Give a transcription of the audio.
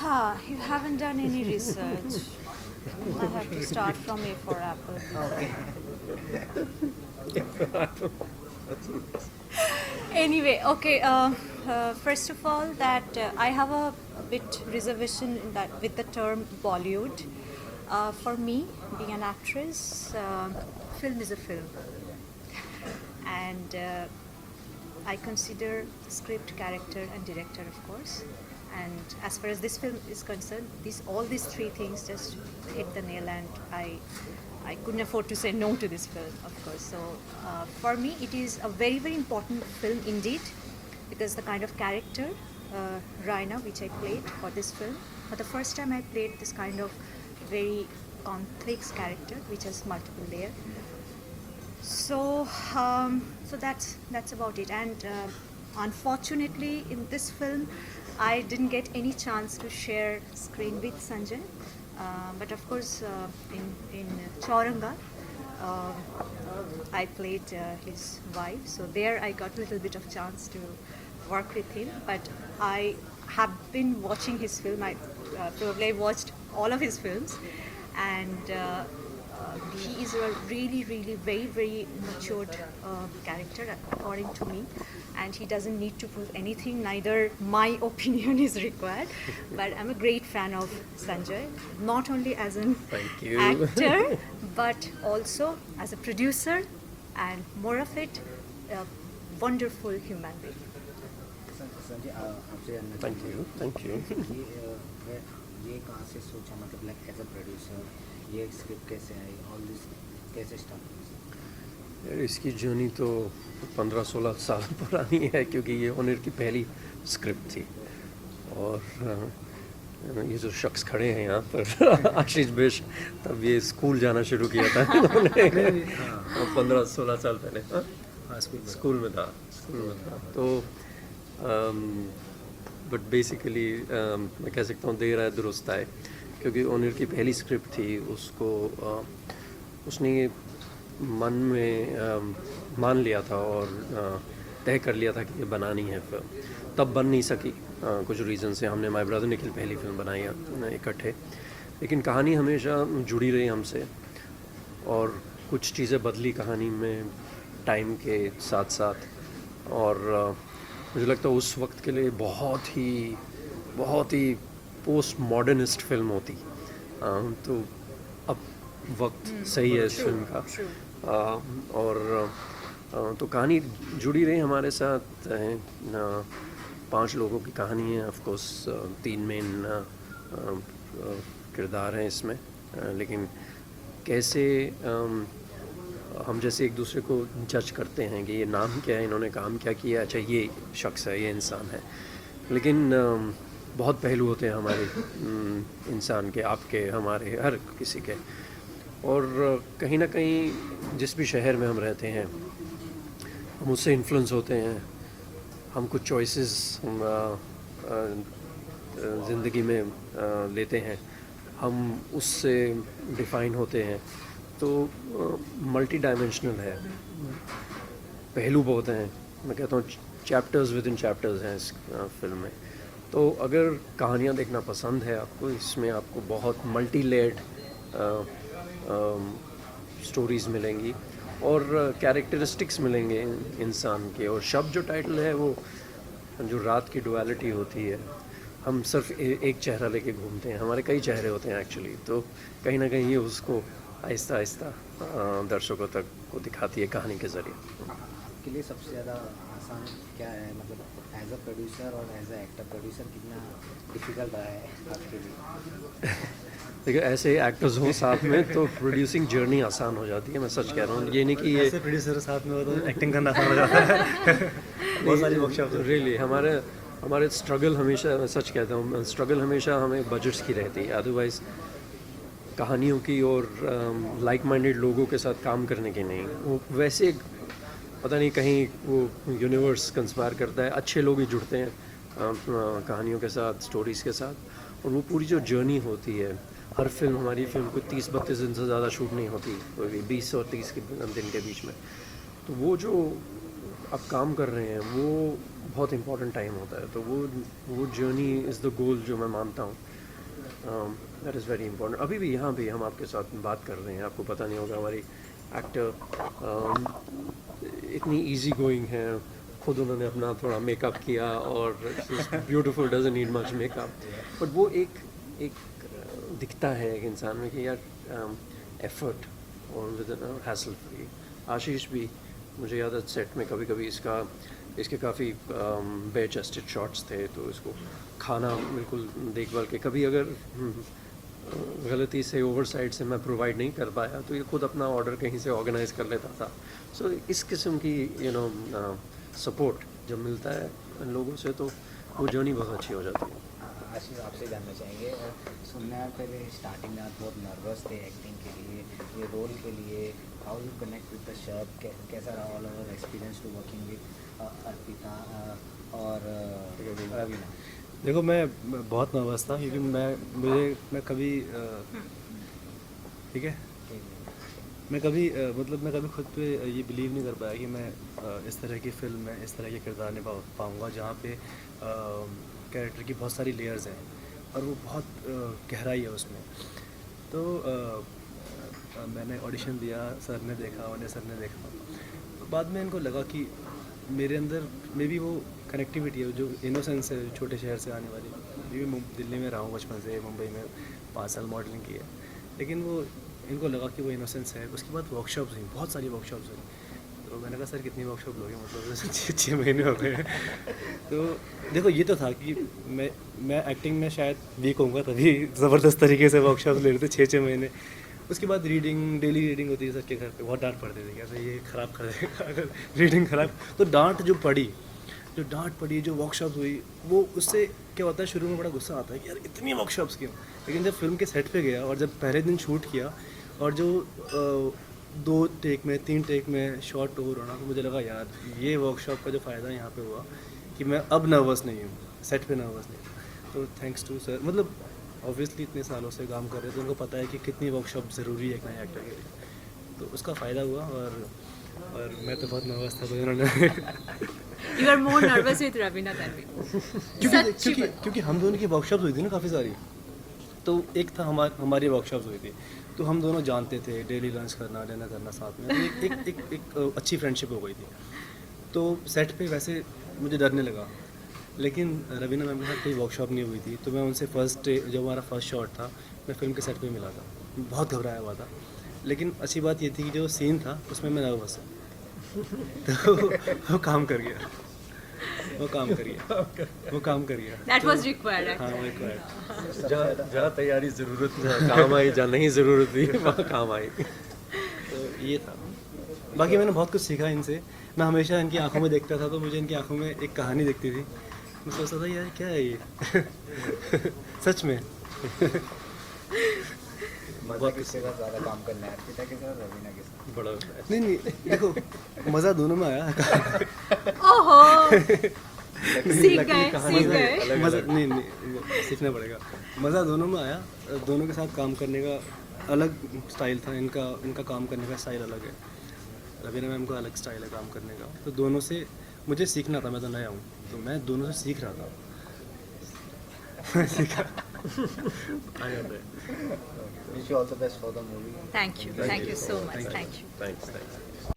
You haven't done any research. I have to start from A for Apple. Anyway, okay. First of all, that I have a bit reservation in that with the term Bollywood. For me, being an actress, film is a film, and I consider script, character, and director, of course. And as far as this film is concerned, all these three things just hit the nail, and I couldn't afford to say no to this film, of course. So for me, it is a very, very important film indeed, because the kind of character, Raina, which I played for this film, for the first time I played this kind of very complex character, which has multiple layers. So, so that's about it. And unfortunately, in this film, I didn't get any chance to share screen with Sanjay. But of course, in Chauranga, I played his wife. So there, I got a little bit of chance to work with him. But I have been watching his film. I probably watched all of his films, and he is a really, really very, very matured character, according to me. And he doesn't need to prove anything, neither my opinion is required. But I'm a great fan of Sanjay, not only as an actor, but also as a producer, and more of it, a wonderful human being. Sanjay आपसे जानना thank you ये कहाँ से सोचा, मतलब like as a producer ये script कैसे आई, all this कैसे स्टार्ट? यार इसकी जर्नी तो 15-16 साल पुरानी है, क्योंकि ये ऑनर की पहली स्क्रिप्ट थी। और ये जो शख्स खड़े हैं यहाँ पर आशीष बिश, तब ये स्कूल जाना शुरू किया था उन्होंने 15-16 साल पहले स्कूल में था तो बट बेसिकली मैं कह सकता हूँ देर आए दुरुस्त आए, क्योंकि ऑनर की पहली स्क्रिप्ट थी। उसको उसने ये मन में मान लिया था और तय कर लिया था कि ये बनानी है फिल्म। तब बन नहीं सकी कुछ रीज़न से। हमने माय ब्रदर निखिल पहली फिल्म बनाई इकट्ठे, लेकिन कहानी हमेशा जुड़ी रही हमसे, और कुछ चीज़ें बदली कहानी में टाइम के साथ साथ। और मुझे लगता है उस वक्त के लिए बहुत ही पोस्ट मॉडर्निस्ट फिल्म होती। तो अब वक्त सही है इस फिल्म का। और तो कहानी जुड़ी रही हमारे साथ। 5 लोगों की कहानी है, ऑफ कोर्स 3 मेन किरदार हैं इसमें, लेकिन कैसे हम जैसे एक दूसरे को जज करते हैं कि ये नाम क्या है, इन्होंने काम क्या किया, अच्छा ये शख्स है, ये इंसान है। लेकिन बहुत पहलू होते हैं हमारे इंसान के, आपके, हमारे, हर किसी के। और कहीं ना कहीं जिस भी शहर में हम रहते हैं, हम उससे इन्फ्लुएंस होते हैं। हम कुछ चॉइसेस ज़िंदगी में लेते हैं, हम उससे डिफ़ाइन होते हैं। तो मल्टी डायमेंशनल है, पहलू बहुत हैं। मैं कहता हूँ चैप्टर्स विद इन चैप्टर्स हैं इस फिल्म में। तो अगर कहानियाँ देखना पसंद है आपको, इसमें आपको बहुत मल्टी लेयर्ड स्टोरीज़ मिलेंगी और कैरेक्टरिस्टिक्स मिलेंगे इंसान के। और शब्द जो टाइटल है, वो जो रात की डुअलिटी होती है, हम सिर्फ एक चेहरा लेके घूमते हैं, हमारे कई चेहरे होते हैं एक्चुअली। तो कहीं ना कहीं ये उसको आहिस्ता आहिस्ता दर्शकों तक को दिखाती है कहानी के ज़रिए। आपके लिए सबसे ज़्यादा आसान क्या है, मतलब एज अ प्रोड्यूसर और एज अ एक्टर? प्रोड्यूसर कितना डिफ़िकल्ट रहा है आपके लिए? देखिए, ऐसे एक्टर्स हो साथ में तो प्रोड्यूसिंग जर्नी आसान हो जाती है। मैं सच कह रहा हूँ, ये नहीं कि ये प्रोड्यूसर साथ में हो तो एक्टिंग करना आसान हो जाता है। बहुत सारी वर्कशॉप रियली हमारे स्ट्रगल हमेशा, मैं सच कहता हूँ, स्ट्रगल हमेशा हमें बजट्स की रहती है। अदरवाइज़ कहानियों की और लाइक माइंडेड लोगों के साथ काम करने की नहीं। वो वैसे पता नहीं कहीं वो यूनिवर्स कंस्पायर करता है, अच्छे लोग ही जुड़ते हैं कहानियों के साथ, स्टोरीज़ के साथ। और वो पूरी जो जर्नी होती है, हर फिल्म, हमारी फिल्म को 30-32 दिन से ज़्यादा शूट नहीं होती, कोई भी 20 और 30 के दिन के बीच में। तो वो जो आप काम कर रहे हैं वो बहुत इम्पोर्टेंट टाइम होता है। तो वो जर्नी इज़ द गोल जो मैं मानता हूँ। That is very important. अभी भी यहाँ भी हम आपके साथ बात कर रहे हैं, आपको पता नहीं होगा हमारी एक्टर इतनी इजी गोइंग है. खुद उन्होंने अपना थोड़ा मेकअप किया और beautiful, doesn't need much makeup. But वो एक दिखता है एक इंसान में कि यार एफर्ट और विद हैसल फ्री. आशीष भी, मुझे याद है सेट में कभी कभी इसके काफ़ी बेयर चेस्टेड शॉट्स थे, तो इसको खाना बिल्कुल देखभाल के, कभी अगर गलती से ओवर साइड से मैं प्रोवाइड नहीं कर पाया तो ये खुद अपना ऑर्डर कहीं से ऑर्गेनाइज कर लेता था. सो इस किस्म की सपोर्ट जब मिलता है लोगों से तो वो जर्नी बहुत अच्छी हो जाती है. आशीष, आपसे जानना चाहेंगे, सुनने आप पहले स्टार्टिंग में आप बहुत नर्वस थे एक्टिंग के लिए, ये रोल के लिए. How you connect with the shirt, कैसा रहा all over experience to working with Arpita और रवीना? देखो, मैं बहुत नर्वस था क्योंकि मैं कभी ठीक है, मैं कभी खुद पे ये बिलीव नहीं कर पाया कि मैं इस तरह की फ़िल्म में इस तरह के किरदार निभा पाऊँगा जहाँ पे कैरेक्टर की बहुत सारी लेयर्स हैं और वो बहुत गहराई है उसमें. तो मैंने ऑडिशन दिया, सर ने देखा, उन्हें सर ने देखा, तो बाद में इनको लगा कि मेरे अंदर मे बी वो कनेक्टिविटी है, जो इनोसेंस है, छोटे शहर से आने वाली. अभी भी दिल्ली में रहा हूँ बचपन से, मुंबई में 5 साल मॉडलिंग की है, लेकिन वो इनको लगा कि वो इनोसेंस है. उसके बाद वर्कशॉप्स हुई, बहुत सारी वर्कशॉप्स हुई. तो मैंने कहा, सर कितनी वर्कशॉप लोगे, मतलब 6 महीने हो गए. तो देखो, ये तो था कि मैं एक्टिंग में शायद वीक होऊंगा, तभी ज़बरदस्त तरीके से वर्कशॉप ले रहे थे 6 महीने. उसके बाद डेली रीडिंग होती है सर के घर पे, बहुत डांट पड़ती थी, कैसे ये ख़राब कर देगा अगर रीडिंग ख़राब. तो डांट पड़ी, जो वर्कशॉप हुई, वो उससे क्या होता है, शुरू में बड़ा गुस्सा आता है कि यार इतनी वर्कशॉप्स क्यों. लेकिन जब फिल्म के सेट पे गया और जब पहले दिन शूट किया और जो 2 टेक में 3 टेक में शॉट ओवर होना, तो मुझे लगा यार ये वर्कशॉप का जो फ़ायदा यहाँ पे हुआ कि मैं अब नर्वस नहीं हूँ, सेट पे नर्वस नहीं हूँ. तो थैंक्स टू सर, मतलब ऑब्वियसली इतने सालों से काम कर रहे हैं तो उनको पता है कि कितनी वर्कशॉप ज़रूरी है एक नए एक्टर के लिए. तो उसका फ़ायदा हुआ और मैं तो बहुत नर्वस था, तो इन्होंने You are more nervous with Ravina than me. क्योंकि हम दोनों की वर्कशॉप्स हुई थी ना काफ़ी सारी. तो एक था हमारी वर्कशॉप्स हुई थी, तो हम दोनों जानते थे, डेली लंच करना, डिनर करना साथ में. एक अच्छी फ्रेंडशिप हो गई थी. तो सेट पे वैसे मुझे डरने लगा, लेकिन रवीना मैम के साथ कोई वर्कशॉप नहीं हुई थी. तो मैं उनसे जब हमारा फर्स्ट शॉट था, मैं फिल्म के सेट पे मिला था, बहुत घबराया हुआ था. लेकिन अच्छी बात ये थी कि जो सीन था उसमें मैं नर्वस था, तो वो काम कर गया. That was required. हाँ, Actually. वो रिक्वायर्ड. जहाँ तैयारी ज़रूरत काम आई, जहाँ नहीं ज़रूरत थी वहाँ काम आई. तो ये था. बाकी मैंने बहुत कुछ सीखा इनसे. मैं हमेशा इनकी आंखों में देखता था, तो मुझे इनकी आंखों में एक कहानी दिखती थी. मैं सोचता था यार क्या है ये. सच में. मज़ा किसके साथ ज़्यादा काम करना है, अर्पिता के साथ, रवीना के साथ? बड़ा होता है. नहीं, देखो, मज़ा दोनों में आया. ओहो, सीख गए. मज़ा नहीं सीखना पड़ेगा. मज़ा दोनों में आया. दोनों के साथ काम करने का अलग स्टाइल था. इनका काम करने का स्टाइल अलग है. रवीना मैम का अलग स्टाइल है काम करने का. तो दोनों से मुझे सीखना था. मैं तो नया हूँ, तो मैं दोनों से सीख रहा था. सीखा. आ जाता है. Wish you all the best for the movie. Thank you so much. Thank you. Thanks.